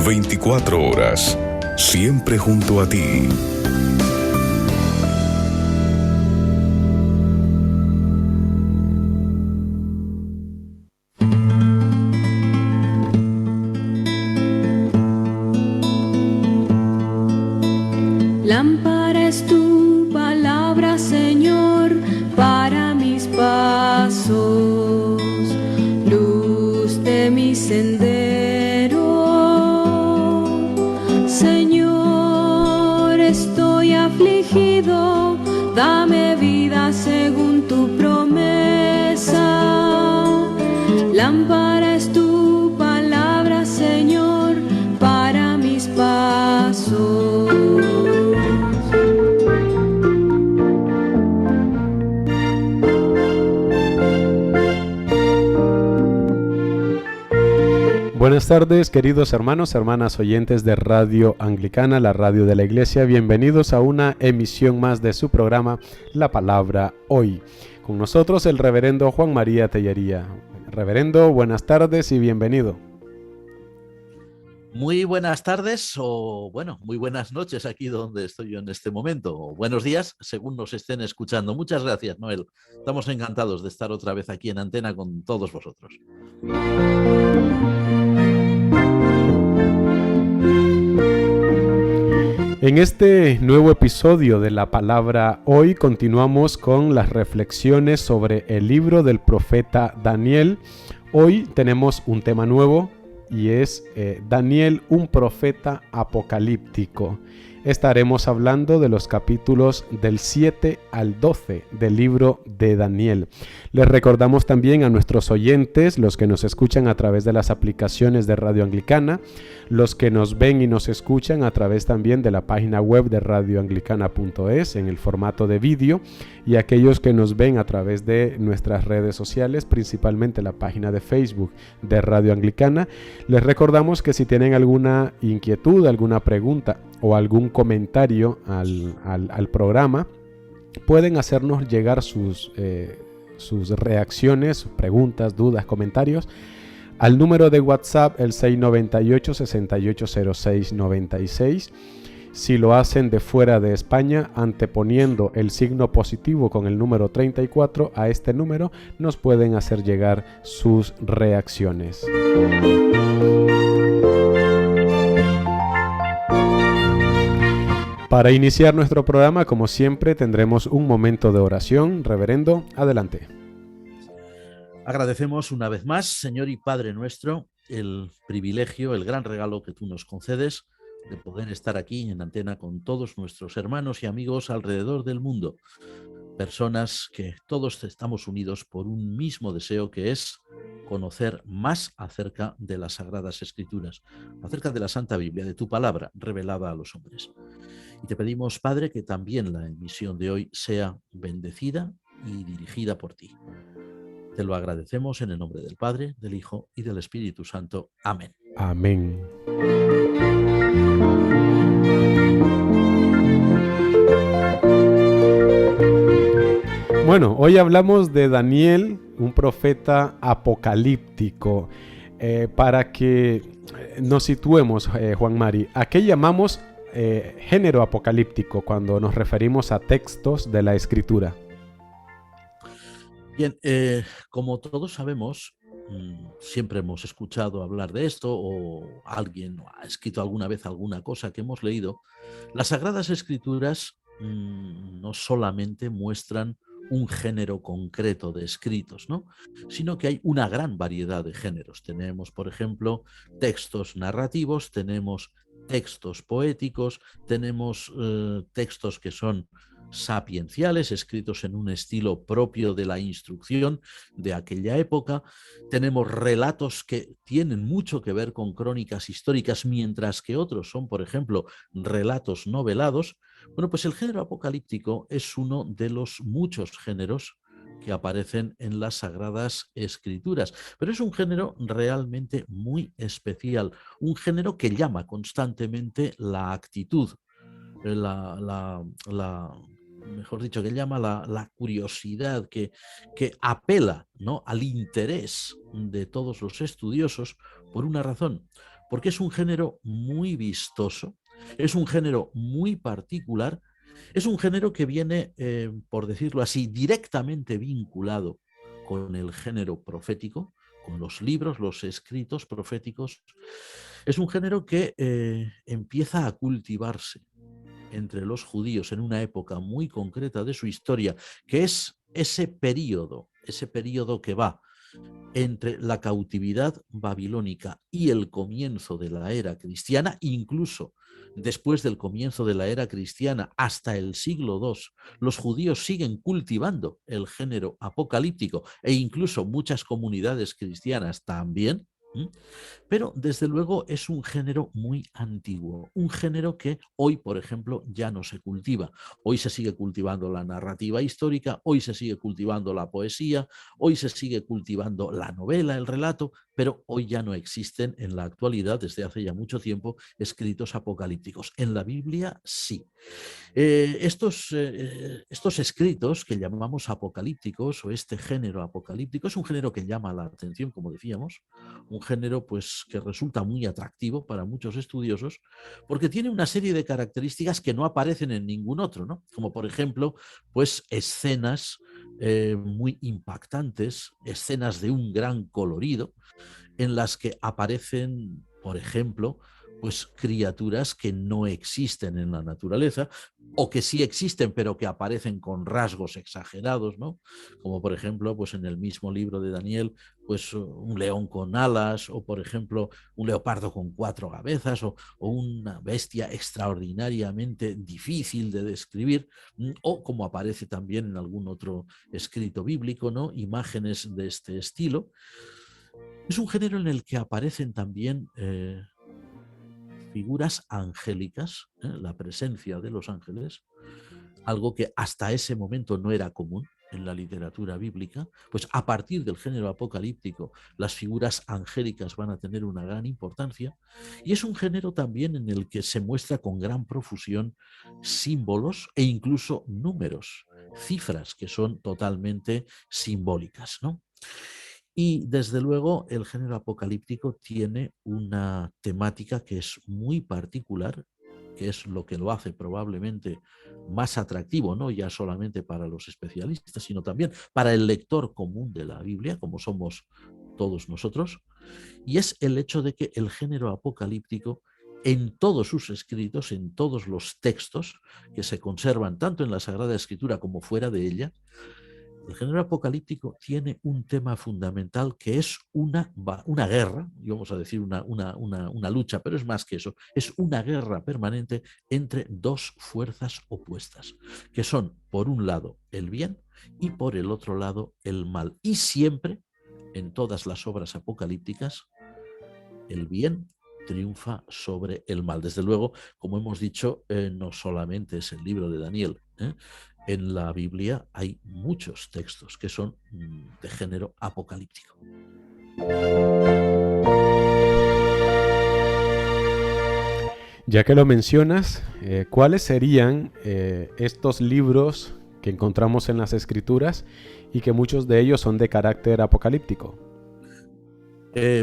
24 horas, siempre junto a ti. Lámpara es tu palabra, Señor, para mis pasos, luz de mi sendero. Señor, estoy afligido, dame vida según tu promesa. Lámpara es tu palabra, Señor, para mis pasos. Buenas tardes, queridos hermanos, hermanas oyentes de Radio Anglicana, la radio de la Iglesia. Bienvenidos a una emisión más de su programa La Palabra Hoy. Con nosotros el reverendo Juan María Tellería. Reverendo, buenas tardes y bienvenido. Muy buenas tardes o, bueno, muy buenas noches aquí donde estoy yo en este momento. O buenos días, según nos estén escuchando. Muchas gracias, Noel. Estamos encantados de estar otra vez aquí en antena con todos vosotros. En este nuevo episodio de La Palabra Hoy continuamos con las reflexiones sobre el libro del profeta Daniel. Hoy tenemos un tema nuevo y es Daniel, un profeta apocalíptico. Estaremos hablando de los capítulos del 7 al 12 del libro de Daniel. Les recordamos también a nuestros oyentes, los que nos escuchan a través de las aplicaciones de Radio Anglicana, los que nos ven y nos escuchan a través también de la página web de radioanglicana.es en el formato de vídeo, y aquellos que nos ven a través de nuestras redes sociales, principalmente la página de Facebook de Radio Anglicana. Les recordamos que si tienen alguna inquietud, alguna pregunta o algún comentario al programa, pueden hacernos llegar sus reacciones, preguntas, dudas, comentarios al número de WhatsApp, el 698-680696. Si lo hacen de fuera de España, anteponiendo el signo positivo con el número 34 a este número, nos pueden hacer llegar sus reacciones. Para iniciar nuestro programa, como siempre, tendremos un momento de oración. Reverendo, adelante. Agradecemos una vez más, Señor y Padre nuestro, el privilegio, el gran regalo que tú nos concedes de poder estar aquí en antena con todos nuestros hermanos y amigos alrededor del mundo. Personas que todos estamos unidos por un mismo deseo, que es conocer más acerca de las Sagradas Escrituras, acerca de la Santa Biblia, de tu palabra revelada a los hombres. Y te pedimos, Padre, que también la emisión de hoy sea bendecida y dirigida por ti. Te lo agradecemos en el nombre del Padre, del Hijo y del Espíritu Santo. Amén. Amén. Bueno, hoy hablamos de Daniel, un profeta apocalíptico. Para que nos situemos, Juan Mari, ¿a qué llamamos género apocalíptico cuando nos referimos a textos de la Escritura? Bien, como todos sabemos, siempre hemos escuchado hablar de esto, o alguien ha escrito alguna vez alguna cosa que hemos leído. Las Sagradas Escrituras no solamente muestran un género concreto de escritos, ¿no?, sino que hay una gran variedad de géneros. Tenemos, por ejemplo, textos narrativos, tenemos textos poéticos, tenemos textos que son sapienciales, escritos en un estilo propio de la instrucción de aquella época. Tenemos relatos que tienen mucho que ver con crónicas históricas, mientras que otros son, por ejemplo, relatos novelados. Bueno, pues el género apocalíptico es uno de los muchos géneros que aparecen en las Sagradas Escrituras, pero es un género realmente muy especial, un género que llama constantemente la actitud, la mejor dicho, que llama la curiosidad, que apela, ¿no?, al interés de todos los estudiosos por una razón, porque es un género muy vistoso, es un género muy particular, es un género que viene, por decirlo así, directamente vinculado con el género profético, con los libros, los escritos proféticos. Es un género que empieza a cultivarse entre los judíos en una época muy concreta de su historia, que es ese periodo que va entre la cautividad babilónica y el comienzo de la era cristiana, incluso después del comienzo de la era cristiana hasta el siglo II, los judíos siguen cultivando el género apocalíptico e incluso muchas comunidades cristianas también. Pero desde luego es un género muy antiguo, un género que hoy, por ejemplo, ya no se cultiva. Hoy se sigue cultivando la narrativa histórica, hoy se sigue cultivando la poesía, hoy se sigue cultivando la novela, el relato, pero hoy ya no existen en la actualidad, desde hace ya mucho tiempo, escritos apocalípticos. En la Biblia sí. Estos escritos que llamamos apocalípticos, o este género apocalíptico, es un género que llama la atención, como decíamos, un género pues que resulta muy atractivo para muchos estudiosos, porque tiene una serie de características que no aparecen en ningún otro, ¿no? Como por ejemplo, pues escenas muy impactantes, escenas de un gran colorido, en las que aparecen, por ejemplo, pues criaturas que no existen en la naturaleza o que sí existen pero que aparecen con rasgos exagerados, ¿no? Como por ejemplo, pues en el mismo libro de Daniel, pues un león con alas, o por ejemplo un leopardo con 4 cabezas, o una bestia extraordinariamente difícil de describir, o como aparece también en algún otro escrito bíblico, ¿no?, imágenes de este estilo. Es un género en el que aparecen también figuras angélicas, la presencia de los ángeles, algo que hasta ese momento no era común en la literatura bíblica. Pues a partir del género apocalíptico las figuras angélicas van a tener una gran importancia, y es un género también en el que se muestra con gran profusión símbolos e incluso números, cifras que son totalmente simbólicas, ¿no? Y desde luego el género apocalíptico tiene una temática que es muy particular, que es lo que lo hace probablemente más atractivo, no ya solamente para los especialistas, sino también para el lector común de la Biblia, como somos todos nosotros, y es el hecho de que el género apocalíptico, en todos sus escritos, en todos los textos que se conservan tanto en la Sagrada Escritura como fuera de ella, el género apocalíptico tiene un tema fundamental que es una guerra, y vamos a decir una lucha, pero es más que eso, es una guerra permanente entre dos fuerzas opuestas, que son, por un lado, el bien y por el otro lado, el mal. Y siempre, en todas las obras apocalípticas, el bien triunfa sobre el mal. Desde luego, como hemos dicho, no solamente es el libro de Daniel, en la Biblia hay muchos textos que son de género apocalíptico. Ya que lo mencionas, ¿cuáles serían estos libros que encontramos en las Escrituras y que muchos de ellos son de carácter apocalíptico?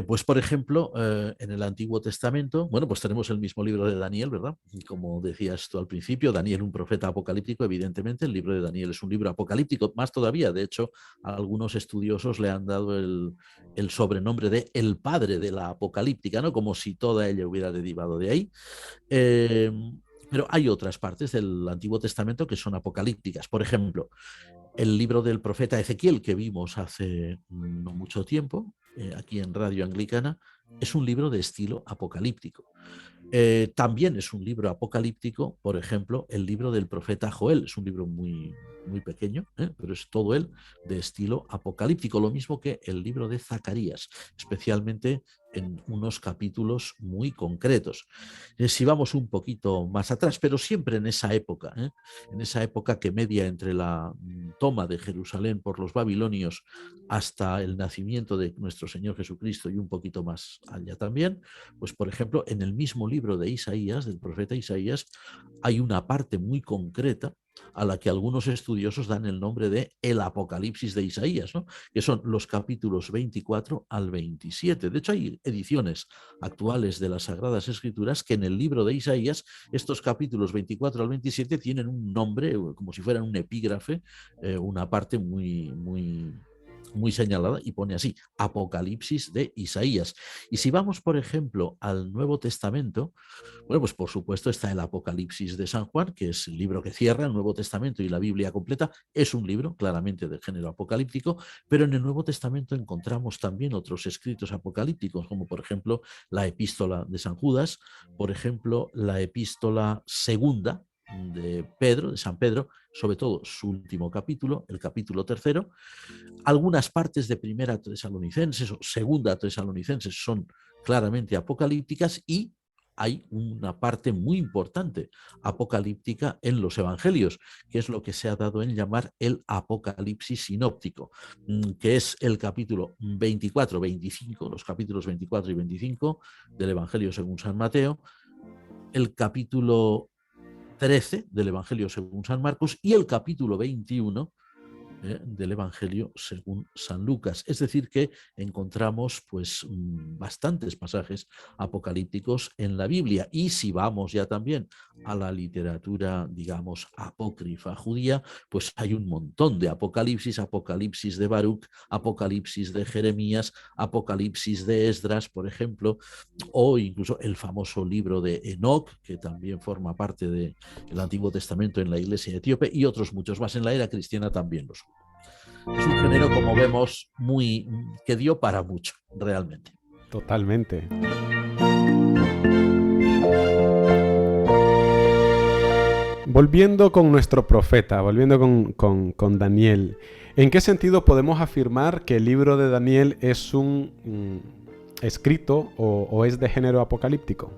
Pues por ejemplo, en el Antiguo Testamento, bueno, pues tenemos el mismo libro de Daniel, ¿verdad? Como decías tú al principio, Daniel, un profeta apocalíptico, evidentemente el libro de Daniel es un libro apocalíptico, más todavía, de hecho, algunos estudiosos le han dado el sobrenombre de el padre de la apocalíptica, ¿no? Como si toda ella hubiera derivado de ahí. Pero hay otras partes del Antiguo Testamento que son apocalípticas. Por ejemplo, el libro del profeta Ezequiel, que vimos hace no mucho tiempo, aquí en Radio Anglicana, es un libro de estilo apocalíptico. También es un libro apocalíptico, por ejemplo, el libro del profeta Joel. Es un libro muy, muy pequeño, pero es todo él de estilo apocalíptico. Lo mismo que el libro de Zacarías, especialmente en unos capítulos muy concretos. Si vamos un poquito más atrás, pero siempre en esa época que media entre la toma de Jerusalén por los babilonios hasta el nacimiento de nuestro Señor Jesucristo y un poquito más allá también, pues por ejemplo, en el mismo libro de Isaías, del profeta Isaías, hay una parte muy concreta a la que algunos estudiosos dan el nombre de el Apocalipsis de Isaías, ¿no? Que son los capítulos 24 al 27. De hecho, hay ediciones actuales de las Sagradas Escrituras que en el libro de Isaías estos capítulos 24 al 27 tienen un nombre, como si fueran un epígrafe, una parte muy señalada, y pone así, Apocalipsis de Isaías. Y si vamos, por ejemplo, al Nuevo Testamento, bueno, pues por supuesto está el Apocalipsis de San Juan, que es el libro que cierra el Nuevo Testamento, y la Biblia completa es un libro claramente de género apocalíptico, pero en el Nuevo Testamento encontramos también otros escritos apocalípticos, como por ejemplo la Epístola de San Judas, por ejemplo la Epístola segunda de Pedro, de San Pedro, sobre todo su último capítulo, el capítulo 3. Algunas partes de Primera Tesalonicenses o Segunda Tesalonicenses son claramente apocalípticas, y hay una parte muy importante apocalíptica en los evangelios, que es lo que se ha dado en llamar el Apocalipsis sinóptico, que es el capítulo 24, 25, los capítulos 24 y 25 del Evangelio según San Mateo, el capítulo 13 del Evangelio según San Marcos y el capítulo 21 del Evangelio según San Lucas. Es decir, que encontramos pues bastantes pasajes apocalípticos en la Biblia. Y si vamos ya también a la literatura, digamos, apócrifa judía, pues hay un montón de apocalipsis, Apocalipsis de Baruch, Apocalipsis de Jeremías, Apocalipsis de Esdras, por ejemplo, o incluso el famoso libro de Enoc, que también forma parte del Antiguo Testamento en la Iglesia etíope, y otros muchos más. En la era cristiana también los. Es un género, como vemos, que dio para mucho, realmente. Totalmente. Volviendo con nuestro profeta, volviendo con Daniel, ¿en qué sentido podemos afirmar que el libro de Daniel es un escrito o es de género apocalíptico?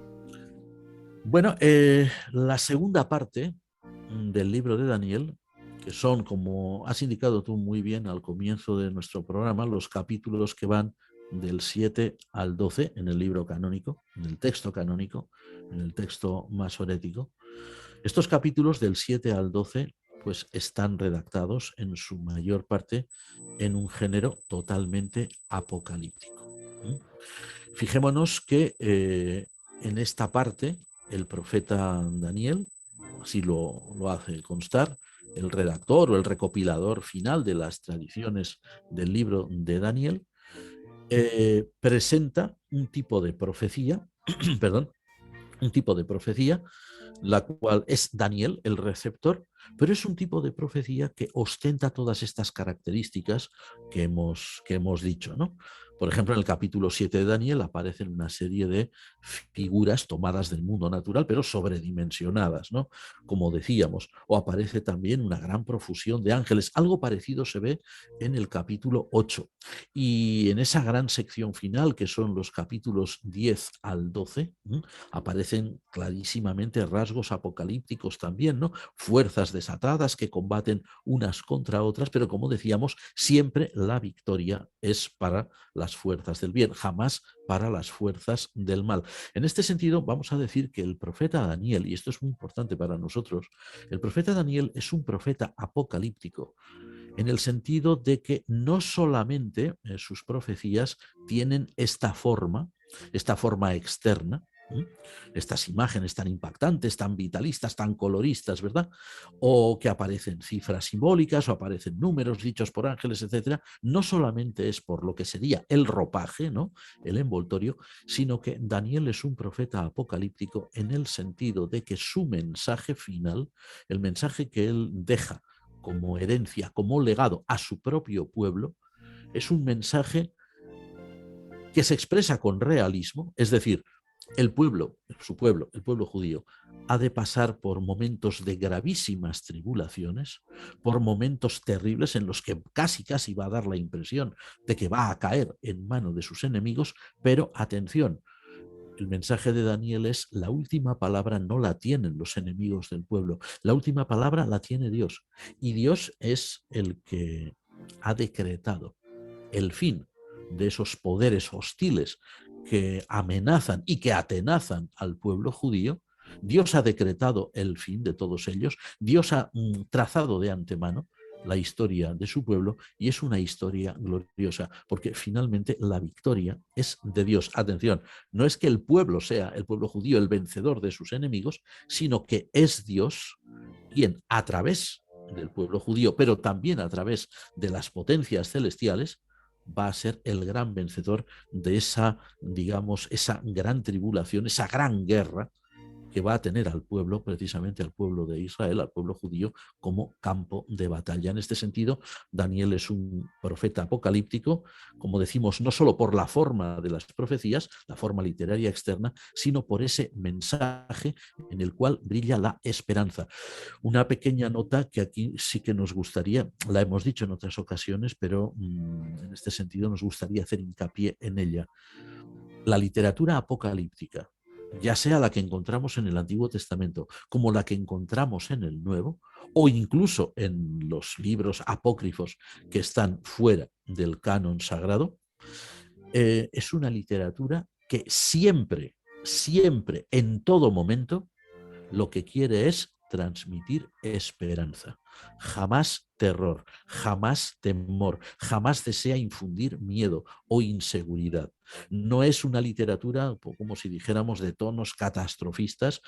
Bueno, la segunda parte del libro de Daniel, que son, como has indicado tú muy bien al comienzo de nuestro programa, los capítulos que van del 7 al 12 en el libro canónico, en el texto canónico, en el texto masorético. Estos capítulos del 7 al 12 pues están redactados en su mayor parte en un género totalmente apocalíptico. Fijémonos que en esta parte el profeta Daniel, así lo hace constar, el redactor o el recopilador final de las tradiciones del libro de Daniel, presenta un tipo de profecía, perdón, un tipo de profecía, la cual es Daniel, el receptor, pero es un tipo de profecía que ostenta todas estas características que hemos dicho, ¿no? Por ejemplo, en el capítulo 7 de Daniel aparecen una serie de figuras tomadas del mundo natural, pero sobredimensionadas, ¿no? Como decíamos, o aparece también una gran profusión de ángeles. Algo parecido se ve en el capítulo 8. Y en esa gran sección final, que son los capítulos 10 al 12, aparecen clarísimamente rasgos apocalípticos también, ¿no? Fuerzas desatadas que combaten unas contra otras, pero como decíamos, siempre la victoria es para las fuerzas del bien, jamás para las fuerzas del mal. En este sentido, vamos a decir que el profeta Daniel, y esto es muy importante para nosotros, el profeta Daniel es un profeta apocalíptico, en el sentido de que no solamente sus profecías tienen esta forma externa, estas imágenes tan impactantes, tan vitalistas, tan coloristas, ¿verdad? O que aparecen cifras simbólicas o aparecen números dichos por ángeles, etcétera. No solamente es por lo que sería el ropaje, ¿no? El envoltorio, sino que Daniel es un profeta apocalíptico en el sentido de que su mensaje final, el mensaje que él deja como herencia, como legado a su propio pueblo, es un mensaje que se expresa con realismo, es decir, el pueblo judío, ha de pasar por momentos de gravísimas tribulaciones, por momentos terribles en los que casi va a dar la impresión de que va a caer en manos de sus enemigos, pero atención, el mensaje de Daniel es: la última palabra no la tienen los enemigos del pueblo, la última palabra la tiene Dios, y Dios es el que ha decretado el fin de esos poderes hostiles que amenazan y que atenazan al pueblo judío, Dios ha decretado el fin de todos ellos, Dios ha trazado de antemano la historia de su pueblo y es una historia gloriosa, porque finalmente la victoria es de Dios. Atención, no es que el pueblo sea, el pueblo judío, el vencedor de sus enemigos, sino que es Dios quien a través del pueblo judío, pero también a través de las potencias celestiales, va a ser el gran vencedor de esa, digamos, esa gran tribulación, esa gran guerra que va a tener al pueblo, precisamente al pueblo de Israel, al pueblo judío, como campo de batalla. En este sentido, Daniel es un profeta apocalíptico, como decimos, no solo por la forma de las profecías, la forma literaria externa, sino por ese mensaje en el cual brilla la esperanza. Una pequeña nota que aquí sí que nos gustaría, la hemos dicho en otras ocasiones, pero en este sentido nos gustaría hacer hincapié en ella. La literatura apocalíptica, ya sea la que encontramos en el Antiguo Testamento como la que encontramos en el Nuevo, o incluso en los libros apócrifos que están fuera del canon sagrado, es una literatura que siempre, siempre, en todo momento, lo que quiere es transmitir esperanza. Jamás terror, jamás temor, jamás desea infundir miedo o inseguridad. No es una literatura, como si dijéramos, de tonos catastrofistas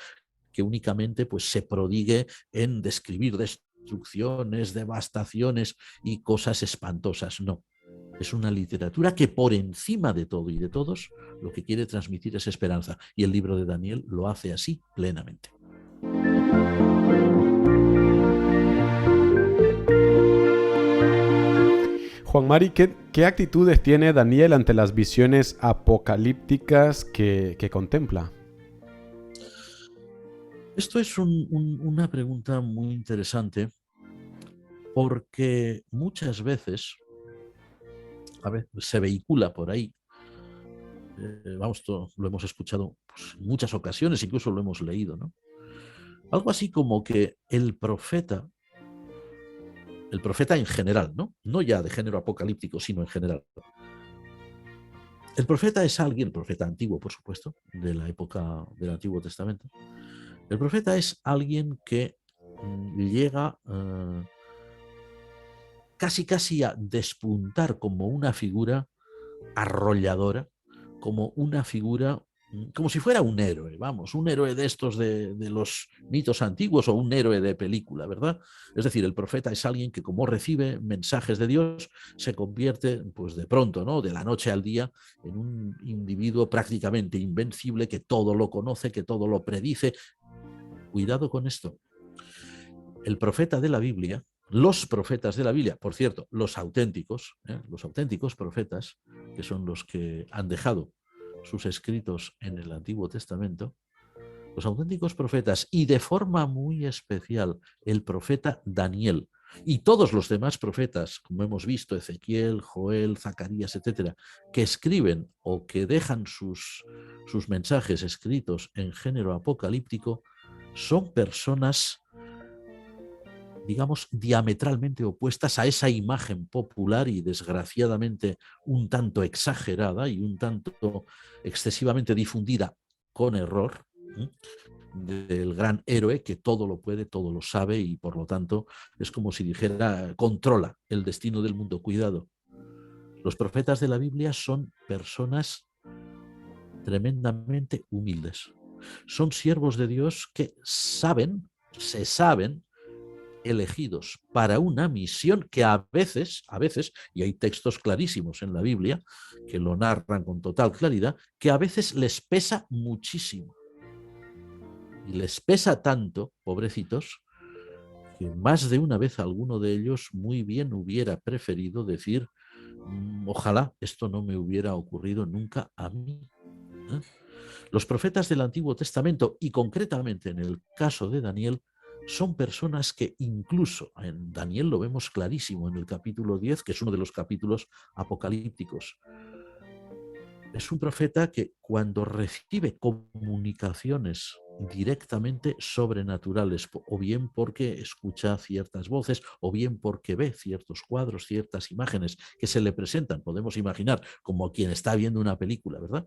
que únicamente pues, se prodigue en describir destrucciones, devastaciones y cosas espantosas. No. Es una literatura que por encima de todo y de todos lo que quiere transmitir es esperanza. Y el libro de Daniel lo hace así plenamente. Juan Mari, ¿qué actitudes tiene Daniel ante las visiones apocalípticas que contempla? Esto es una pregunta muy interesante porque muchas veces, se vehicula por ahí, lo hemos escuchado pues, en muchas ocasiones, incluso lo hemos leído, ¿no? Algo así como que el profeta en general, no ya de género apocalíptico, sino en general. El profeta es alguien, el profeta antiguo, por supuesto, de la época del Antiguo Testamento. El profeta es alguien que llega casi a despuntar como una figura arrolladora, como una figura, como si fuera un héroe, un héroe de estos de los mitos antiguos o un héroe de película, ¿verdad? Es decir, el profeta es alguien que como recibe mensajes de Dios, se convierte, pues de pronto, ¿no? De la noche al día, en un individuo prácticamente invencible que todo lo conoce, que todo lo predice. Cuidado con esto. El profeta de la Biblia, los profetas de la Biblia, por cierto, los auténticos profetas, que son los que han dejado sus escritos en el Antiguo Testamento, los auténticos profetas y de forma muy especial el profeta Daniel y todos los demás profetas, como hemos visto, Ezequiel, Joel, Zacarías, etcétera, que escriben o que dejan sus mensajes escritos en género apocalíptico, son personas, digamos, diametralmente opuestas a esa imagen popular y desgraciadamente un tanto exagerada y un tanto excesivamente difundida con error, del gran héroe que todo lo puede, todo lo sabe y por lo tanto es como si dijera, controla el destino del mundo. Cuidado. Los profetas de la Biblia son personas tremendamente humildes. Son siervos de Dios que se saben elegidos para una misión que a veces, y hay textos clarísimos en la Biblia que lo narran con total claridad, que a veces les pesa muchísimo. Y les pesa tanto, pobrecitos, que más de una vez alguno de ellos muy bien hubiera preferido decir, ojalá esto no me hubiera ocurrido nunca a mí. Los profetas del Antiguo Testamento, y concretamente en el caso de Daniel, son personas que incluso en Daniel lo vemos clarísimo en el capítulo 10, que es uno de los capítulos apocalípticos. Es un profeta que cuando recibe comunicaciones directamente sobrenaturales, o bien porque escucha ciertas voces, o bien porque ve ciertos cuadros, ciertas imágenes que se le presentan, podemos imaginar como quien está viendo una película, ¿verdad?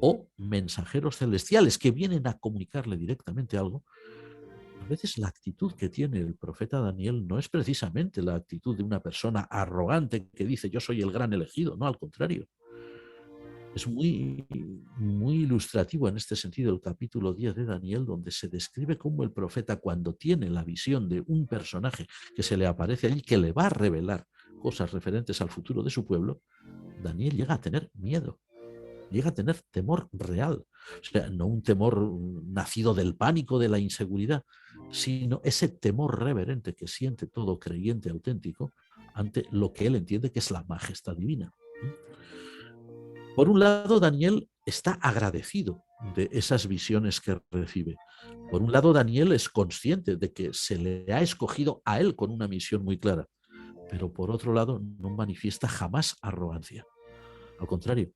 O mensajeros celestiales que vienen a comunicarle directamente algo. A veces la actitud que tiene el profeta Daniel no es precisamente la actitud de una persona arrogante que dice yo soy el gran elegido, no, al contrario. Es muy, muy ilustrativo en este sentido el capítulo 10 de Daniel, donde se describe cómo el profeta, cuando tiene la visión de un personaje que se le aparece allí, que le va a revelar cosas referentes al futuro de su pueblo, Daniel llega a tener miedo, llega a tener temor real. O sea, no un temor nacido del pánico, de la inseguridad, sino ese temor reverente que siente todo creyente auténtico ante lo que él entiende que es la majestad divina. Por un lado, Daniel está agradecido de esas visiones que recibe. Por un lado, Daniel es consciente de que se le ha escogido a él con una misión muy clara, pero por otro lado no manifiesta jamás arrogancia. Al contrario,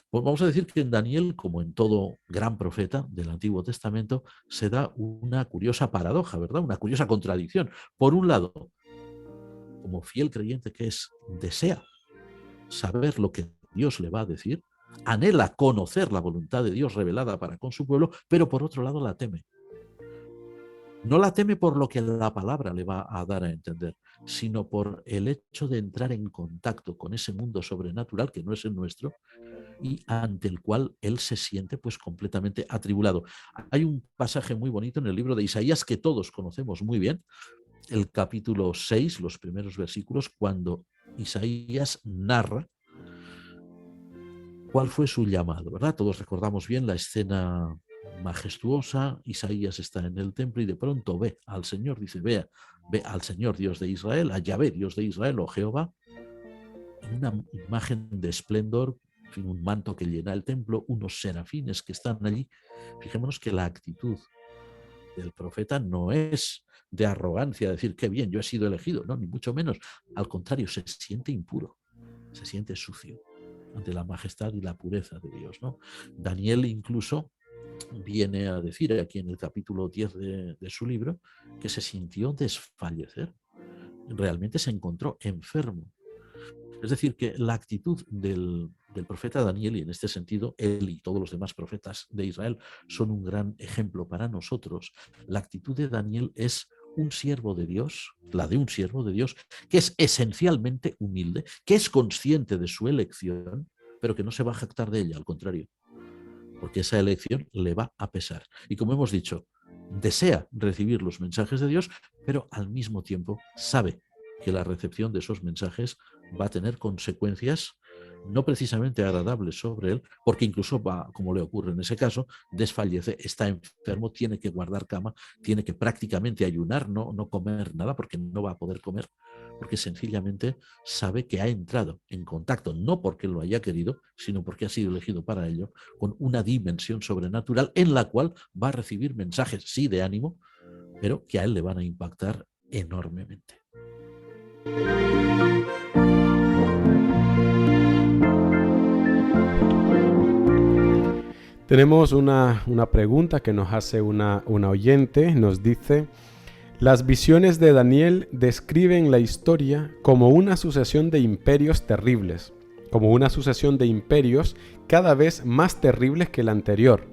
pues vamos a decir que en Daniel, como en todo gran profeta del Antiguo Testamento, se da una curiosa paradoja, ¿verdad? Una curiosa contradicción. Por un lado, como fiel creyente que es, desea saber lo que Dios le va a decir, anhela conocer la voluntad de Dios revelada para con su pueblo, pero por otro lado la teme. No la teme por lo que la palabra le va a dar a entender, sino por el hecho de entrar en contacto con ese mundo sobrenatural que no es el nuestro y ante el cual él se siente pues completamente atribulado. Hay un pasaje muy bonito en el libro de Isaías que todos conocemos muy bien, el capítulo 6, los primeros versículos, cuando Isaías narra cuál fue su llamado, ¿verdad? Todos recordamos bien la escena majestuosa. Isaías está en el templo y de pronto ve al Señor, dice, ve al Señor Dios de Israel, a Yahvé Dios de Israel o Jehová, en una imagen de esplendor, en fin, un manto que llena el templo, unos serafines que están allí. Fijémonos que la actitud del profeta no es de arrogancia, decir, qué bien, yo he sido elegido, no, ni mucho menos. Al contrario, se siente impuro, se siente sucio ante la majestad y la pureza de Dios, ¿no? Daniel incluso viene a decir aquí en el capítulo 10 de su libro que se sintió desfallecer, realmente se encontró enfermo. Es decir, que la actitud del profeta Daniel, y en este sentido él y todos los demás profetas de Israel son un gran ejemplo para nosotros, la actitud de Daniel es un siervo de Dios, la de un siervo de Dios, que es esencialmente humilde, que es consciente de su elección, pero que no se va a jactar de ella, al contrario, porque esa elección le va a pesar. Y como hemos dicho, desea recibir los mensajes de Dios, pero al mismo tiempo sabe que la recepción de esos mensajes va a tener consecuencias no precisamente agradables sobre él, porque incluso va, como le ocurre en ese caso, desfallece, está enfermo, tiene que guardar cama, tiene que prácticamente ayunar, no comer nada, porque no va a poder comer, porque sencillamente sabe que ha entrado en contacto, no porque lo haya querido, sino porque ha sido elegido para ello, con una dimensión sobrenatural en la cual va a recibir mensajes, sí, de ánimo, pero que a él le van a impactar enormemente. Tenemos una pregunta que nos hace una oyente. Nos dice: las visiones de Daniel describen la historia como una sucesión de imperios terribles, como una sucesión de imperios cada vez más terribles que el anterior,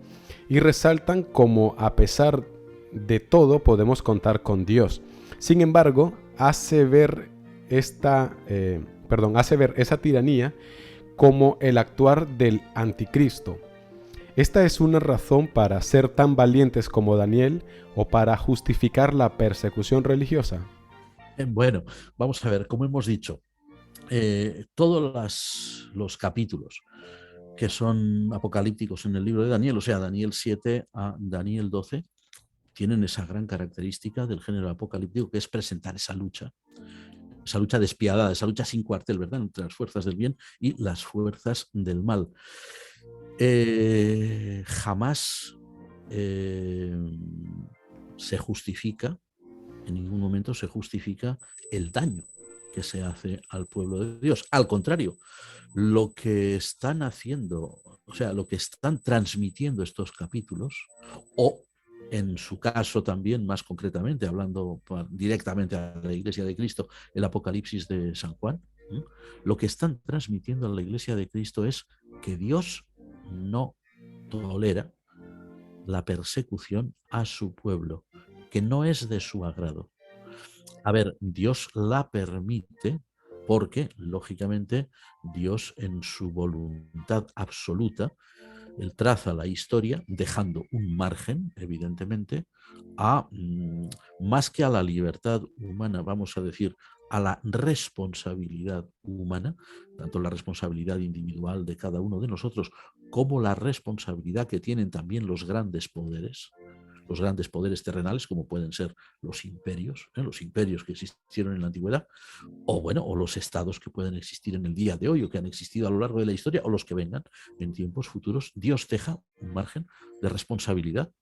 y resaltan como a pesar de todo podemos contar con Dios. Sin embargo, hace ver esa tiranía como el actuar del anticristo. ¿Esta es una razón para ser tan valientes como Daniel o para justificar la persecución religiosa? Bueno, vamos a ver, como hemos dicho, todos los capítulos que son apocalípticos en el libro de Daniel, o sea, Daniel 7 a Daniel 12, tienen esa gran característica del género apocalíptico, que es presentar esa lucha despiadada, esa lucha sin cuartel, ¿verdad?, entre las fuerzas del bien y las fuerzas del mal. Jamás se justifica, en ningún momento se justifica el daño que se hace al pueblo de Dios. Al contrario, lo que están haciendo, o sea, lo que están transmitiendo estos capítulos, o en su caso también, más concretamente, hablando directamente a la Iglesia de Cristo, el Apocalipsis de San Juan, lo que están transmitiendo a la Iglesia de Cristo es que Dios no tolera la persecución a su pueblo, que no es de su agrado. A ver, Dios la permite porque, lógicamente, Dios en su voluntad absoluta, él traza la historia dejando un margen, evidentemente, a más que a la libertad humana, vamos a decir, a la responsabilidad humana, tanto la responsabilidad individual de cada uno de nosotros como la responsabilidad que tienen también los grandes poderes terrenales, como pueden ser los imperios que existieron en la antigüedad, o los estados que pueden existir en el día de hoy o que han existido a lo largo de la historia o los que vengan en tiempos futuros. Dios deja un margen de responsabilidad,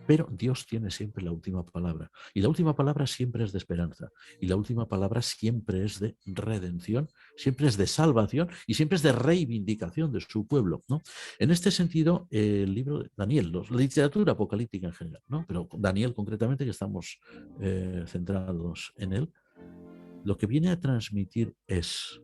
pero Dios tiene siempre la última palabra, y la última palabra siempre es de esperanza, y la última palabra siempre es de redención, siempre es de salvación y siempre es de reivindicación de su pueblo, ¿no? En este sentido, el libro de Daniel, la literatura apocalíptica en general, ¿no? Pero Daniel concretamente, que estamos centrados en él, lo que viene a transmitir es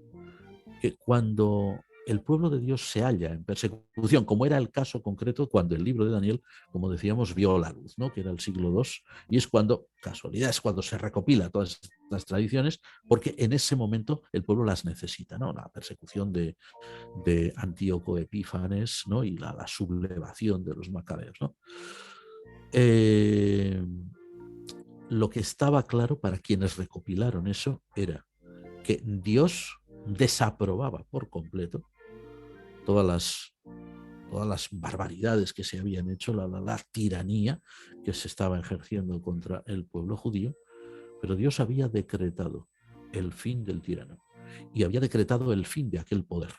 que cuando el pueblo de Dios se halla en persecución, como era el caso concreto cuando el libro de Daniel, como decíamos, vio la luz, ¿no? Que era el siglo II, y es cuando, casualidad, es cuando se recopila todas las tradiciones, porque en ese momento el pueblo las necesita, ¿no? La persecución de Antíoco Epífanes, ¿no? Y la sublevación de los macabeos, ¿no? Lo que estaba claro para quienes recopilaron eso era que Dios desaprobaba por completo todas las barbaridades que se habían hecho, la tiranía que se estaba ejerciendo contra el pueblo judío, pero Dios había decretado el fin del tirano y había decretado el fin de aquel poder,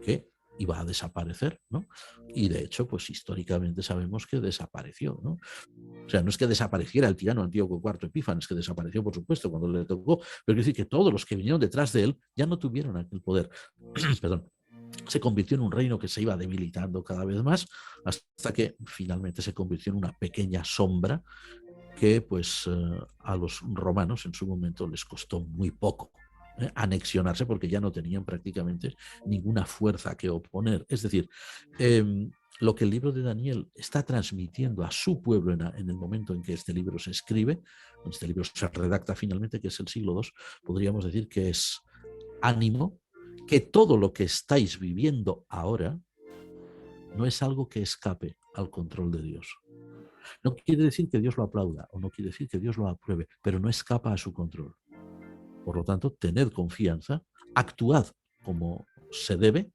que iba a desaparecer, ¿no? Y de hecho, pues históricamente sabemos que desapareció, ¿no? O sea, no es que desapareciera el tirano Antíoco IV Epífanes, que desapareció, por supuesto, cuando le tocó, pero quiere decir que todos los que vinieron detrás de él ya no tuvieron aquel poder. Perdón. Se convirtió en un reino que se iba debilitando cada vez más, hasta que finalmente se convirtió en una pequeña sombra que, pues, a los romanos en su momento les costó muy poco anexionarse, porque ya no tenían prácticamente ninguna fuerza que oponer. Es decir, lo que el libro de Daniel está transmitiendo a su pueblo en el momento en que este libro se escribe, este libro se redacta finalmente, que es el siglo II, podríamos decir que es ánimo, que todo lo que estáis viviendo ahora no es algo que escape al control de Dios. No quiere decir que Dios lo aplauda o no quiere decir que Dios lo apruebe, pero no escapa a su control. Por lo tanto, tened confianza, actuad como se debe,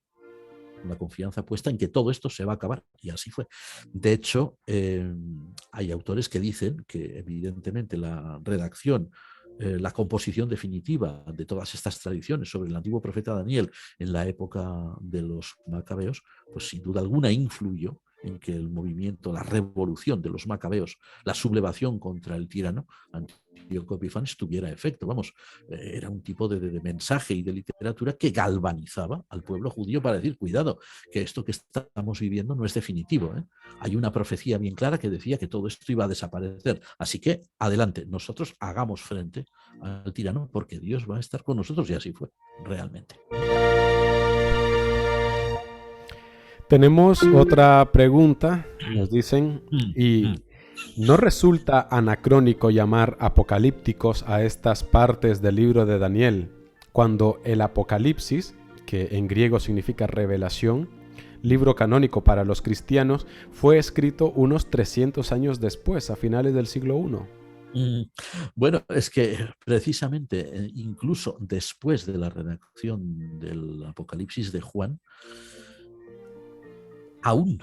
la confianza puesta en que todo esto se va a acabar, y así fue. De hecho, hay autores que dicen que evidentemente la redacción, la composición definitiva de todas estas tradiciones sobre el antiguo profeta Daniel en la época de los macabeos, pues sin duda alguna influyó en que el movimiento, la revolución de los macabeos, la sublevación contra el tirano Antíoco Epífanes tuviera efecto. Vamos, era un tipo de mensaje y de literatura que galvanizaba al pueblo judío para decir, cuidado, que esto que estamos viviendo no es definitivo, ¿eh? Hay una profecía bien clara que decía que todo esto iba a desaparecer. Así que, adelante, nosotros hagamos frente al tirano porque Dios va a estar con nosotros, y así fue, realmente. Tenemos otra pregunta, nos dicen, y ¿no resulta anacrónico llamar apocalípticos a estas partes del libro de Daniel, cuando el Apocalipsis, que en griego significa revelación, libro canónico para los cristianos, fue escrito unos 300 años después, a finales del siglo I? Bueno, es que precisamente, incluso después de la redacción del Apocalipsis de Juan, aún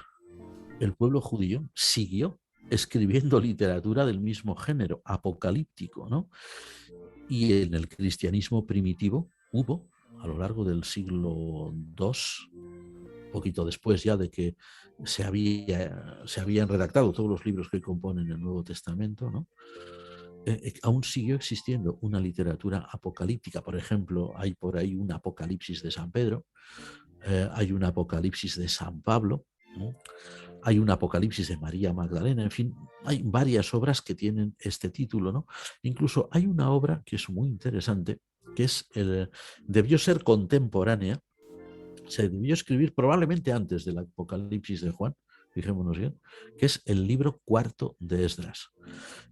el pueblo judío siguió escribiendo literatura del mismo género, apocalíptico, ¿no? Y en el cristianismo primitivo hubo, a lo largo del siglo II, poquito después ya de que se habían redactado todos los libros que componen el Nuevo Testamento, ¿no? Aún siguió existiendo una literatura apocalíptica. Por ejemplo, hay por ahí un Apocalipsis de San Pedro, hay un Apocalipsis de San Pablo, ¿no? Hay un Apocalipsis de María Magdalena, en fin, hay varias obras que tienen este título, ¿no? Incluso hay una obra que es muy interesante, que debió ser contemporánea, se debió escribir probablemente antes del Apocalipsis de Juan, fijémonos bien, que es el libro cuarto de Esdras.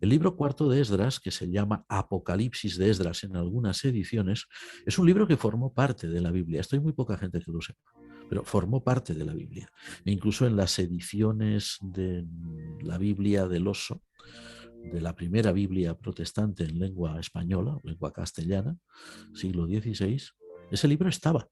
El libro cuarto de Esdras, que se llama Apocalipsis de Esdras en algunas ediciones, es un libro que formó parte de la Biblia. Esto hay muy poca gente que lo sepa, pero formó parte de la Biblia. E incluso en las ediciones de la Biblia del Oso, de la primera Biblia protestante en lengua española, lengua castellana, siglo XVI, ese libro estaba,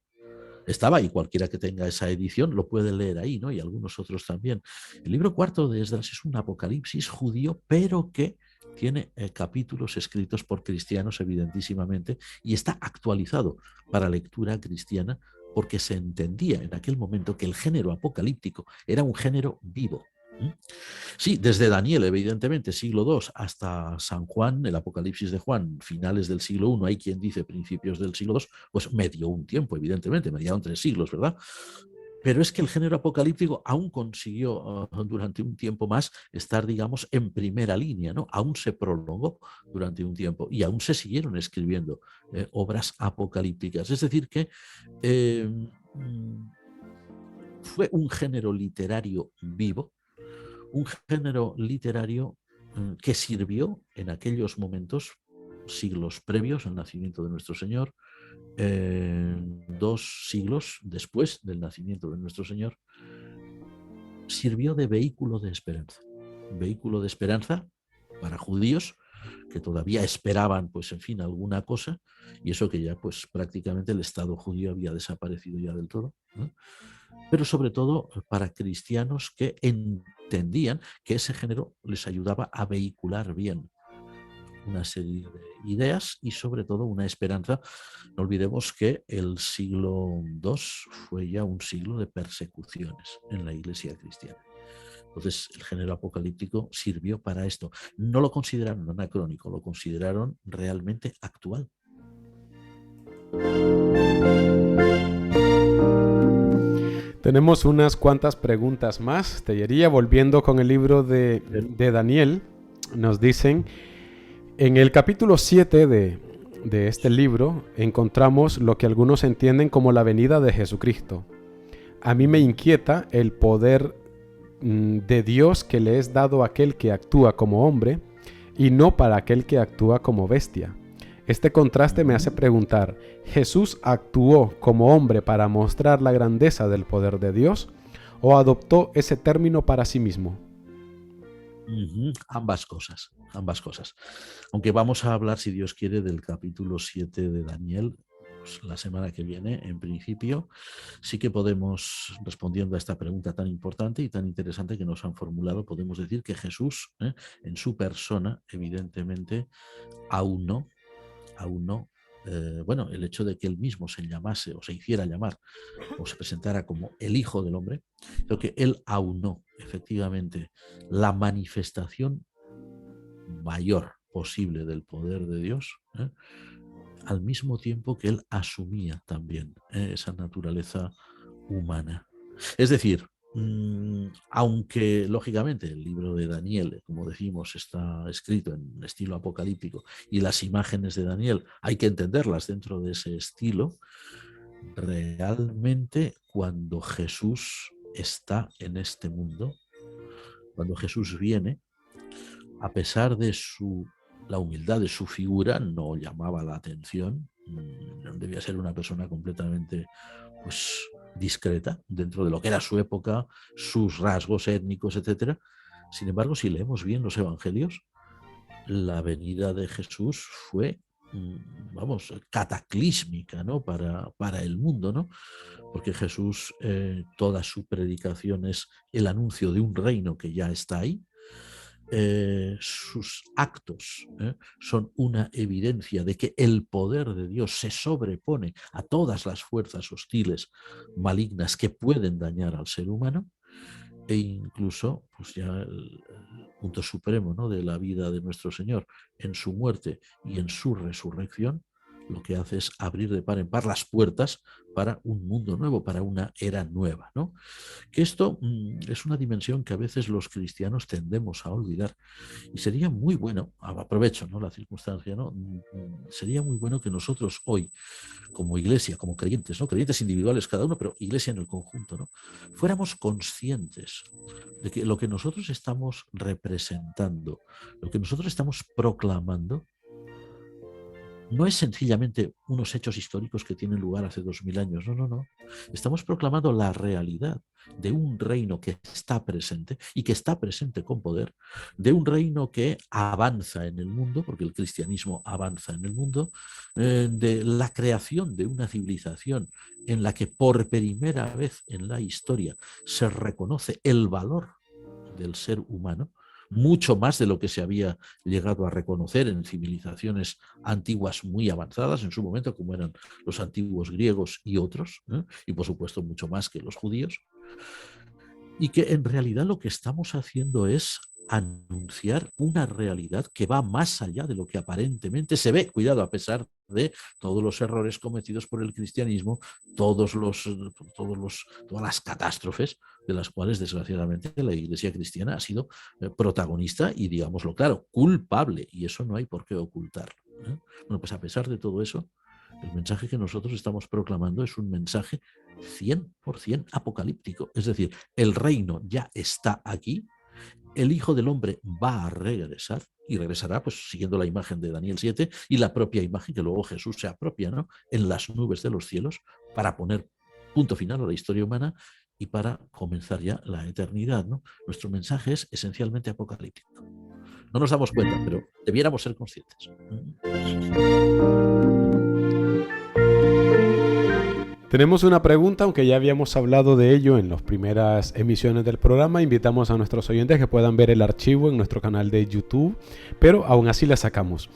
y cualquiera que tenga esa edición lo puede leer ahí, ¿no? Y algunos otros también. El libro cuarto de Esdras es un apocalipsis judío, pero que tiene capítulos escritos por cristianos, evidentísimamente, y está actualizado para lectura cristiana porque se entendía en aquel momento que el género apocalíptico era un género vivo. Sí, desde Daniel, evidentemente, siglo II, hasta San Juan, el Apocalipsis de Juan, finales del siglo I, hay quien dice principios del siglo II, pues medió un tiempo, evidentemente, mediaron 3 siglos, ¿verdad? Pero es que el género apocalíptico aún consiguió durante un tiempo más estar, digamos, en primera línea, ¿no? Aún se prolongó durante un tiempo y aún se siguieron escribiendo obras apocalípticas. Es decir, que fue un género literario vivo, un género literario que sirvió en aquellos momentos, siglos previos al nacimiento de nuestro Señor, 2 siglos después del nacimiento de nuestro Señor, sirvió de vehículo de esperanza para judíos que todavía esperaban, pues en fin, alguna cosa, y eso que ya pues prácticamente el Estado judío había desaparecido ya del todo, ¿no? Pero sobre todo para cristianos que entendían que ese género les ayudaba a vehicular bien una serie de ideas y sobre todo una esperanza. No olvidemos que el siglo II fue ya un siglo de persecuciones en la Iglesia cristiana. Entonces el género apocalíptico sirvió para esto. No lo consideraron anacrónico, lo consideraron realmente actual. Tenemos unas cuantas preguntas más. Tellería, volviendo con el libro de Daniel, nos dicen, en el capítulo 7 de este libro encontramos lo que algunos entienden como la venida de Jesucristo. A mí me inquieta el poder de Dios que le es dado a aquel que actúa como hombre y no para aquel que actúa como bestia. Este contraste me hace preguntar, ¿Jesús actuó como hombre para mostrar la grandeza del poder de Dios o adoptó ese término para sí mismo? Ambas cosas. Aunque vamos a hablar, si Dios quiere, del capítulo 7 de Daniel pues, la semana que viene, en principio, sí que podemos, respondiendo a esta pregunta tan importante y tan interesante que nos han formulado, podemos decir que Jesús, en su persona, evidentemente, aún no, bueno, el hecho de que él mismo se llamase o se hiciera llamar o se presentara como el Hijo del Hombre, lo que él aunó efectivamente la manifestación mayor posible del poder de Dios, al mismo tiempo que él asumía también esa naturaleza humana. Es decir, aunque lógicamente el libro de Daniel, como decimos, está escrito en estilo apocalíptico y las imágenes de Daniel hay que entenderlas dentro de ese estilo, realmente cuando Jesús está en este mundo, cuando Jesús viene, a pesar de la humildad de su figura, no llamaba la atención, debía ser una persona completamente pues, discreta dentro de lo que era su época, sus rasgos étnicos, etc. Sin embargo, si leemos bien los evangelios, la venida de Jesús fue, vamos, cataclísmica, ¿no? para el mundo, ¿no? Porque Jesús, toda su predicación es el anuncio de un reino que ya está ahí. Sus actos son una evidencia de que el poder de Dios se sobrepone a todas las fuerzas hostiles, malignas que pueden dañar al ser humano, e incluso pues ya el punto supremo, ¿no?, de la vida de nuestro Señor en su muerte y en su resurrección lo que hace es abrir de par en par las puertas para un mundo nuevo, para una era nueva, ¿no? Que esto es una dimensión que a veces los cristianos tendemos a olvidar y sería muy bueno, aprovecho, ¿no?, la circunstancia, ¿no? Sería muy bueno que nosotros hoy, como iglesia, como creyentes, ¿no?, creyentes individuales cada uno, pero iglesia en el conjunto, ¿no?, fuéramos conscientes de que lo que nosotros estamos representando, lo que nosotros estamos proclamando, no es sencillamente unos hechos históricos que tienen lugar hace 2000 años, no, no, no. Estamos proclamando la realidad de un reino que está presente y que está presente con poder, de un reino que avanza en el mundo, porque el cristianismo avanza en el mundo, de la creación de una civilización en la que por primera vez en la historia se reconoce el valor del ser humano, mucho más de lo que se había llegado a reconocer en civilizaciones antiguas muy avanzadas en su momento, como eran los antiguos griegos y otros, y por supuesto mucho más que los judíos, y que en realidad lo que estamos haciendo es anunciar una realidad que va más allá de lo que aparentemente se ve. Cuidado, a pesar de todos los errores cometidos por el cristianismo, todas las catástrofes de las cuales desgraciadamente la Iglesia cristiana ha sido protagonista y, digámoslo claro, culpable, y eso no hay por qué ocultarlo. Bueno, pues a pesar de todo eso, el mensaje que nosotros estamos proclamando es un mensaje 100% apocalíptico. Es decir, el reino ya está aquí, el Hijo del Hombre va a regresar y regresará pues siguiendo la imagen de Daniel 7 y la propia imagen que luego Jesús se apropia, ¿no?, en las nubes de los cielos para poner punto final a la historia humana y para comenzar ya la eternidad, ¿no? Nuestro mensaje es esencialmente apocalíptico. No nos damos cuenta, pero debiéramos ser conscientes. Tenemos una pregunta, aunque ya habíamos hablado de ello en las primeras emisiones del programa. Invitamos a nuestros oyentes que puedan ver el archivo en nuestro canal de YouTube, pero aún así la sacamos.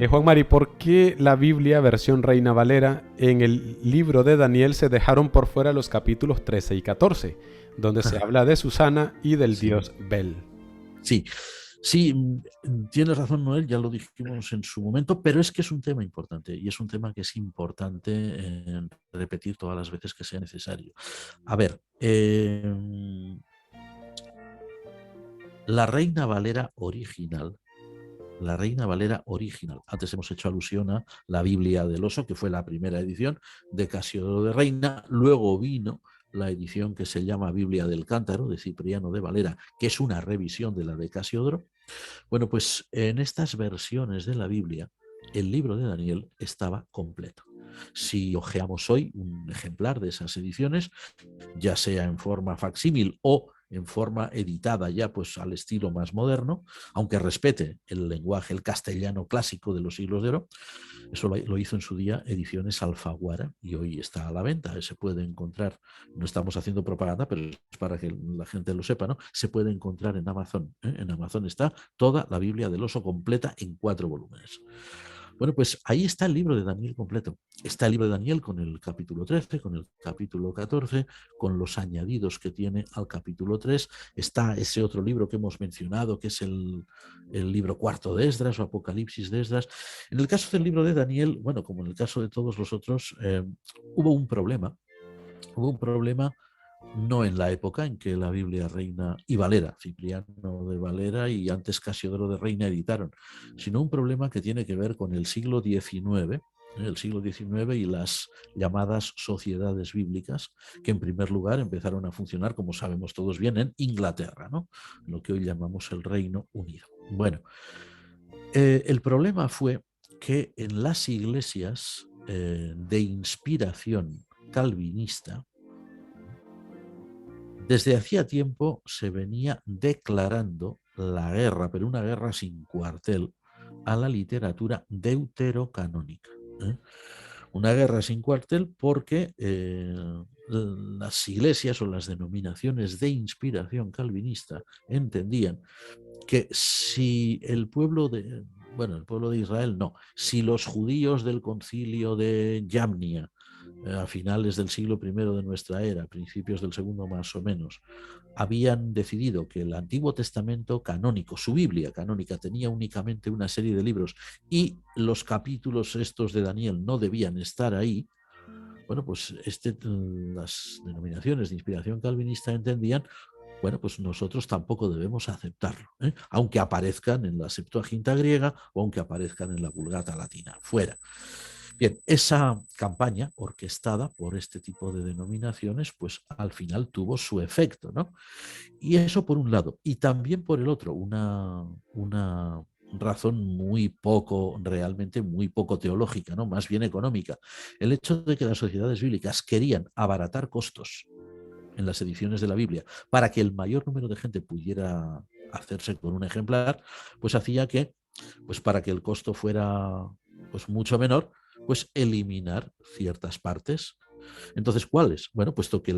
Juan Mari, ¿por qué la Biblia versión Reina Valera en el libro de Daniel se dejaron por fuera los capítulos 13 y 14, donde se habla de Susana y del dios Bel? Sí. Sí, tienes razón, Noel, ya lo dijimos en su momento, pero es que es un tema importante y es un tema que es importante repetir todas las veces que sea necesario. A ver, la Reina Valera original, antes hemos hecho alusión a la Biblia del Oso, que fue la primera edición de Casiodoro de Reina, luego vino la edición que se llama Biblia del Cántaro, de Cipriano de Valera, que es una revisión de la de Casiodoro. Bueno, pues en estas versiones de la Biblia, el libro de Daniel estaba completo. Si hojeamos hoy un ejemplar de esas ediciones, ya sea en forma facsímil o en forma editada ya pues al estilo más moderno, aunque respete el lenguaje, el castellano clásico de los siglos de oro, eso lo hizo en su día Ediciones Alfaguara y hoy está a la venta. Se puede encontrar, no estamos haciendo propaganda, pero es para que la gente lo sepa, ¿no? Se puede encontrar en Amazon. En Amazon está toda la Biblia del Oso completa en 4 volúmenes. Bueno, pues ahí está el libro de Daniel completo. Está el libro de Daniel con el capítulo 13, con el capítulo 14, con los añadidos que tiene al capítulo 3. Está ese otro libro que hemos mencionado, que es el libro cuarto de Esdras o Apocalipsis de Esdras. En el caso del libro de Daniel, bueno, como en el caso de todos los otros, hubo un problema. Hubo un problema no en la época en que la Biblia Reina y Valera, Cipriano de Valera y antes Casiodoro de Reina editaron, sino un problema que tiene que ver con el siglo XIX, y las llamadas sociedades bíblicas, que en primer lugar empezaron a funcionar, como sabemos todos bien, en Inglaterra, ¿no?, lo que hoy llamamos el Reino Unido. Bueno, el problema fue que en las iglesias de inspiración calvinista, desde hacía tiempo se venía declarando la guerra, pero una guerra sin cuartel, a la literatura deuterocanónica. Una guerra sin cuartel porque las iglesias o las denominaciones de inspiración calvinista entendían que si el pueblo de Israel no, si los judíos del concilio de Yamnia a finales del siglo I de nuestra era, principios del segundo más o menos, habían decidido que el Antiguo Testamento canónico, su Biblia canónica, tenía únicamente una serie de libros y los capítulos estos de Daniel no debían estar ahí, bueno, pues las denominaciones de inspiración calvinista entendían, bueno, pues nosotros tampoco debemos aceptarlo, ¿eh? Aunque aparezcan en la Septuaginta griega o aunque aparezcan en la Vulgata latina, fuera. Bien, esa campaña orquestada por este tipo de denominaciones, pues al final tuvo su efecto, ¿no? Y eso por un lado. Y también por el otro, una razón realmente muy poco teológica, ¿no? Más bien económica. El hecho de que las sociedades bíblicas querían abaratar costos en las ediciones de la Biblia para que el mayor número de gente pudiera hacerse con un ejemplar, pues hacía que, pues para que el costo fuera pues mucho menor, pues eliminar ciertas partes. Entonces, ¿cuáles? Bueno, puesto que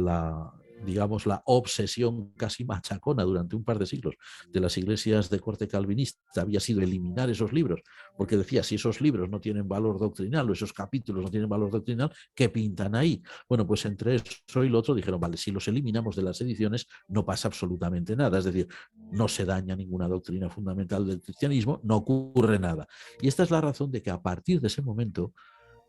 digamos, la obsesión casi machacona durante un par de siglos de las iglesias de corte calvinista había sido eliminar esos libros, porque decía, si esos libros no tienen valor doctrinal o esos capítulos no tienen valor doctrinal, ¿qué pintan ahí? Bueno, pues entre eso y lo otro dijeron, vale, si los eliminamos de las ediciones no pasa absolutamente nada, es decir, no se daña ninguna doctrina fundamental del cristianismo, no ocurre nada. Y esta es la razón de que a partir de ese momento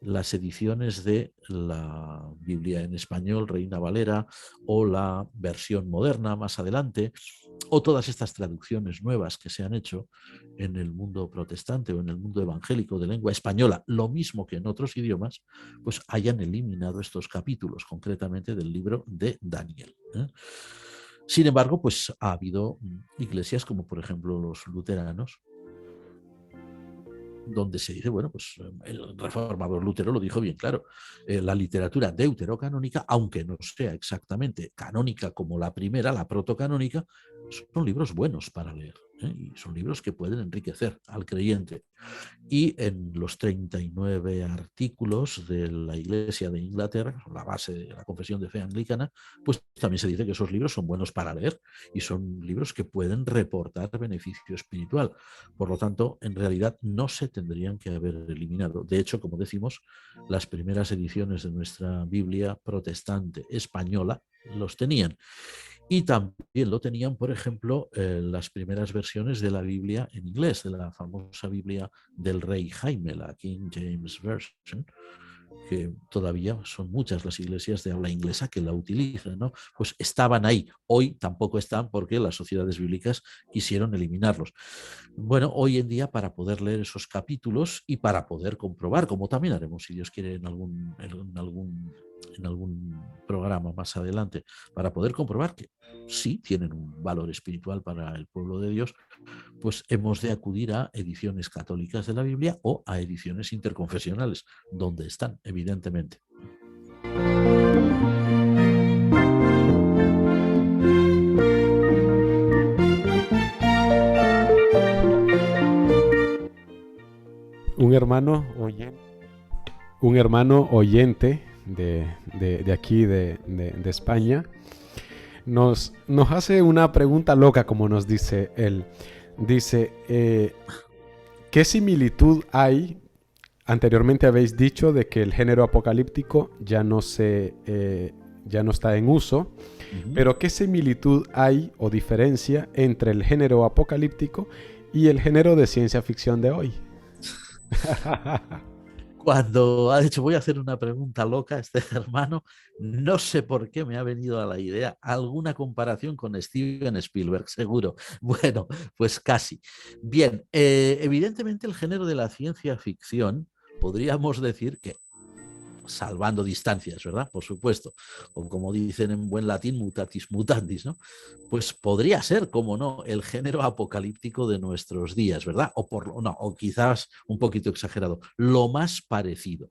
las ediciones de la Biblia en español, Reina Valera, o la versión moderna más adelante, o todas estas traducciones nuevas que se han hecho en el mundo protestante o en el mundo evangélico de lengua española, lo mismo que en otros idiomas, pues hayan eliminado estos capítulos, concretamente del libro de Daniel, ¿eh? Sin embargo, pues ha habido iglesias como por ejemplo los luteranos, donde se dice, bueno, pues el reformador Lutero lo dijo bien claro, la literatura deuterocanónica, aunque no sea exactamente canónica como la primera, la protocanónica, son libros buenos para leer, ¿eh? Y son libros que pueden enriquecer al creyente. Y en los 39 artículos de la Iglesia de Inglaterra, la base de la confesión de fe anglicana, pues también se dice que esos libros son buenos para leer y son libros que pueden reportar beneficio espiritual. Por lo tanto, en realidad no se tendrían que haber eliminado. De hecho, como decimos, las primeras ediciones de nuestra Biblia protestante española los tenían. Y también lo tenían, por ejemplo, las primeras versiones de la Biblia en inglés, de la famosa Biblia del rey Jaime, la King James Version, que todavía son muchas las iglesias de habla inglesa que la utilizan, ¿no? Pues estaban ahí. Hoy tampoco están porque las sociedades bíblicas quisieron eliminarlos. Bueno, hoy en día para poder leer esos capítulos y para poder comprobar, como también haremos, si Dios quiere, en algún programa más adelante, para poder comprobar que sí tienen un valor espiritual para el pueblo de Dios, pues hemos de acudir a ediciones católicas de la Biblia o a ediciones interconfesionales, donde están, evidentemente. Un hermano oyente de aquí, de España, nos hace una pregunta loca, como nos dice él. Dice, ¿qué similitud hay? Anteriormente habéis dicho de que el género apocalíptico ya no está en uso, pero ¿qué similitud hay o diferencia entre el género apocalíptico y el género de ciencia ficción de hoy? Cuando ha dicho voy a hacer una pregunta loca, este hermano, no sé por qué me ha venido a la idea alguna comparación con Steven Spielberg, seguro. Bueno, pues casi. Bien, evidentemente el género de la ciencia ficción, podríamos decir que, salvando distancias, ¿verdad? Por supuesto, o como dicen en buen latín, mutatis mutandis, ¿no? Pues podría ser, como no, el género apocalíptico de nuestros días, ¿verdad? O quizás un poquito exagerado, lo más parecido.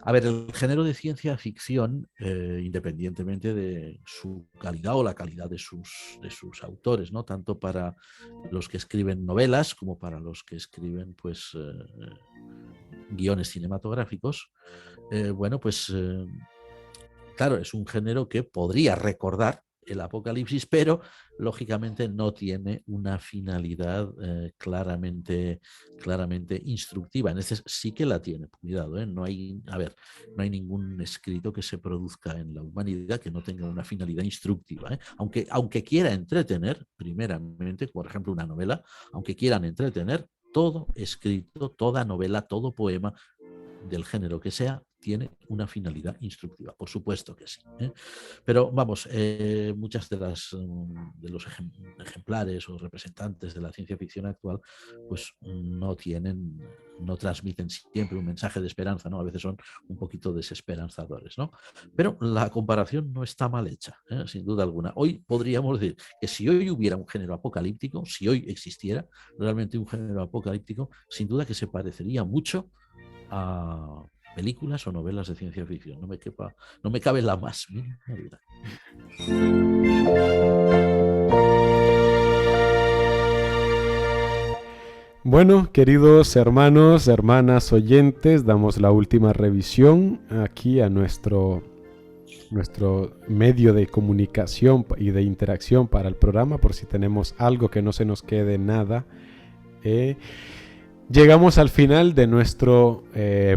A ver, el género de ciencia ficción, independientemente de su calidad o la calidad de sus autores, ¿no? Tanto para los que escriben novelas como para los que escriben, pues, guiones cinematográficos, bueno, pues claro, es un género que podría recordar el Apocalipsis, pero lógicamente no tiene una finalidad claramente instructiva. En este sí que la tiene, cuidado, no hay ningún escrito que se produzca en la humanidad que no tenga una finalidad instructiva, aunque quiera entretener, primeramente, por ejemplo, una novela, aunque quieran entretener, todo escrito, toda novela, todo poema, del género que sea, tiene una finalidad instructiva, por supuesto que sí. Pero vamos, muchas de los ejemplares o representantes de la ciencia ficción actual, pues no transmiten siempre un mensaje de esperanza, ¿no? A veces son un poquito desesperanzadores, ¿no? Pero la comparación no está mal hecha, sin duda alguna. Hoy podríamos decir que si hoy hubiera un género apocalíptico, si hoy existiera realmente un género apocalíptico, sin duda que se parecería mucho a películas o novelas de ciencia ficción. No me cabe la más mínima duda. Bueno, queridos hermanos, hermanas oyentes, damos la última revisión aquí a nuestro medio de comunicación y de interacción para el programa, por si tenemos algo que no se nos quede nada. Llegamos al final de nuestro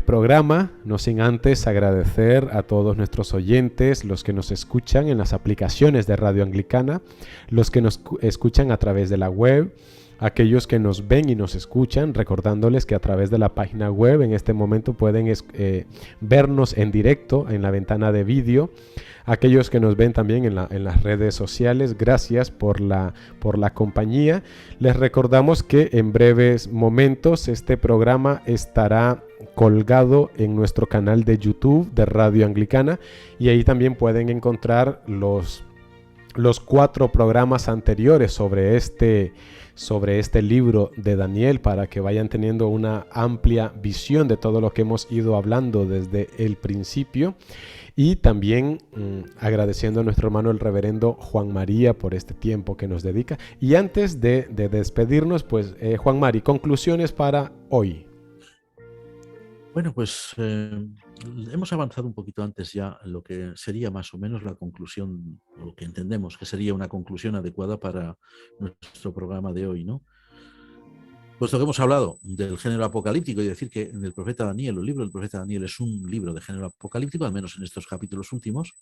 programa, no sin antes agradecer a todos nuestros oyentes, los que nos escuchan en las aplicaciones de Radio Anglicana, los que nos escuchan a través de la web, aquellos que nos ven y nos escuchan, recordándoles que a través de la página web en este momento pueden vernos en directo en la ventana de vídeo. Aquellos que nos ven también en las redes sociales, gracias por la compañía. Les recordamos que en breves momentos este programa estará colgado en nuestro canal de YouTube de Radio Anglicana y ahí también pueden encontrar los 4 programas anteriores sobre este libro de Daniel, para que vayan teniendo una amplia visión de todo lo que hemos ido hablando desde el principio. Y también agradeciendo a nuestro hermano el reverendo Juan María por este tiempo que nos dedica. Y antes de despedirnos, pues Juan Mari, conclusiones para hoy. Bueno, pues hemos avanzado un poquito antes ya en lo que sería más o menos la conclusión, o lo que entendemos que sería una conclusión adecuada para nuestro programa de hoy, ¿no? Puesto que hemos hablado del género apocalíptico y decir que el profeta Daniel, el libro del profeta Daniel es un libro de género apocalíptico, al menos en estos capítulos últimos,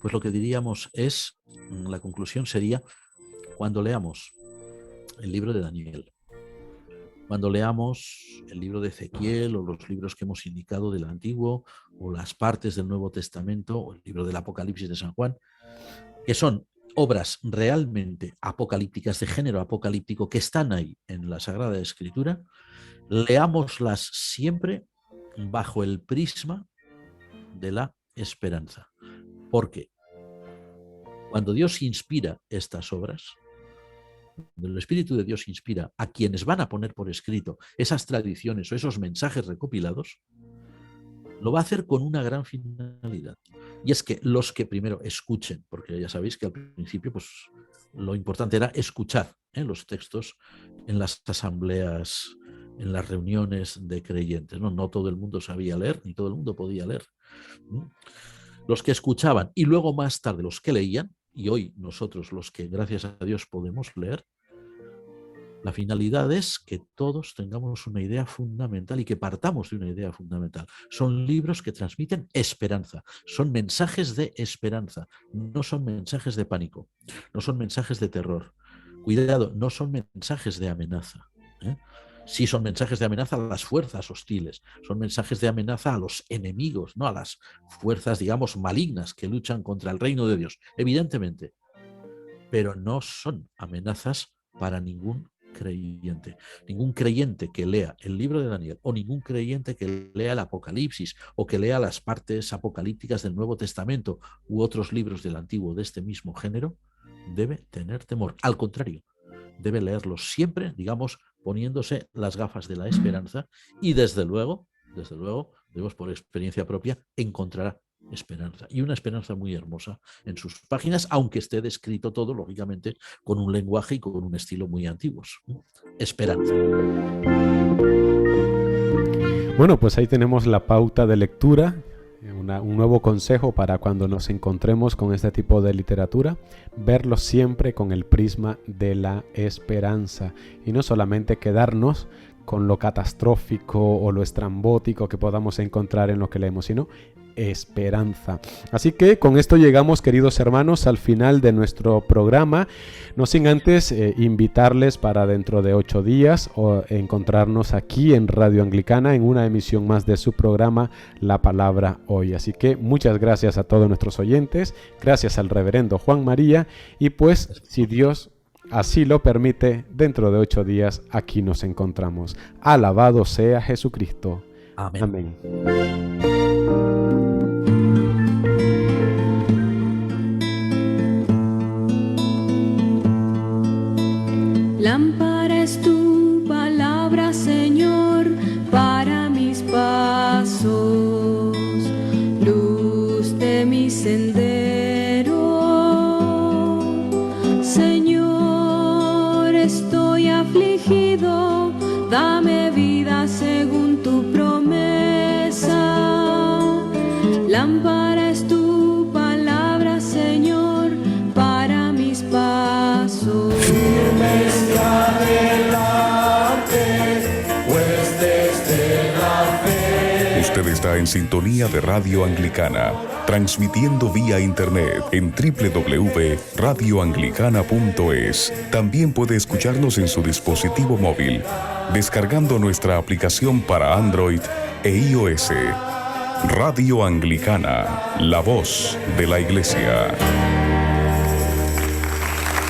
pues lo que diríamos es, la conclusión sería, cuando leamos el libro de Daniel, cuando leamos el libro de Ezequiel o los libros que hemos indicado del Antiguo o las partes del Nuevo Testamento o el libro del Apocalipsis de San Juan, que son obras realmente apocalípticas, de género apocalíptico, que están ahí en la Sagrada Escritura, leámoslas siempre bajo el prisma de la esperanza. Porque cuando Dios inspira estas obras, cuando el Espíritu de Dios inspira a quienes van a poner por escrito esas tradiciones o esos mensajes recopilados, lo va a hacer con una gran finalidad. Y es que los que primero escuchen, porque ya sabéis que al principio pues, lo importante era escuchar los textos en las asambleas, en las reuniones de creyentes. No todo el mundo sabía leer, ni todo el mundo podía leer. Los que escuchaban y luego más tarde los que leían, y hoy nosotros los que gracias a Dios podemos leer, la finalidad es que todos tengamos una idea fundamental y que partamos de una idea fundamental. Son libros que transmiten esperanza, son mensajes de esperanza, no son mensajes de pánico, no son mensajes de terror. Cuidado, no son mensajes de amenaza. Sí son mensajes de amenaza a las fuerzas hostiles, son mensajes de amenaza a los enemigos, no a las fuerzas, digamos, malignas que luchan contra el reino de Dios, evidentemente. Pero no son amenazas para ningún creyente que lea el libro de Daniel o ningún creyente que lea el Apocalipsis o que lea las partes apocalípticas del Nuevo Testamento u otros libros del Antiguo de este mismo género debe tener temor. Al contrario, debe leerlos siempre, digamos, poniéndose las gafas de la esperanza y desde luego, debemos por experiencia propia, encontrará esperanza, y una esperanza muy hermosa en sus páginas, aunque esté descrito todo, lógicamente, con un lenguaje y con un estilo muy antiguos. Esperanza. Bueno, pues ahí tenemos la pauta de lectura, un nuevo consejo para cuando nos encontremos con este tipo de literatura: verlo siempre con el prisma de la esperanza y no solamente quedarnos con lo catastrófico o lo estrambótico que podamos encontrar en lo que leemos, sino esperanza. Así que con esto llegamos, queridos hermanos, al final de nuestro programa, no sin antes invitarles para dentro de 8 días o encontrarnos aquí en Radio Anglicana en una emisión más de su programa La Palabra Hoy. Así que muchas gracias a todos nuestros oyentes, gracias al reverendo Juan María, y pues si Dios así lo permite, dentro de 8 días aquí nos encontramos. Alabado sea Jesucristo. Amén. Amén. Lámpara es tu palabra, Señor, para mis pasos, luz de mi sendero. Señor, estoy afligido, dame vida según tu promesa. Lámpara es tu palabra, Señor, para mis pasos. Usted está en sintonía de Radio Anglicana, transmitiendo vía internet en www.radioanglicana.es. También puede escucharnos en su dispositivo móvil, descargando nuestra aplicación para Android e iOS. Radio Anglicana, la voz de la Iglesia.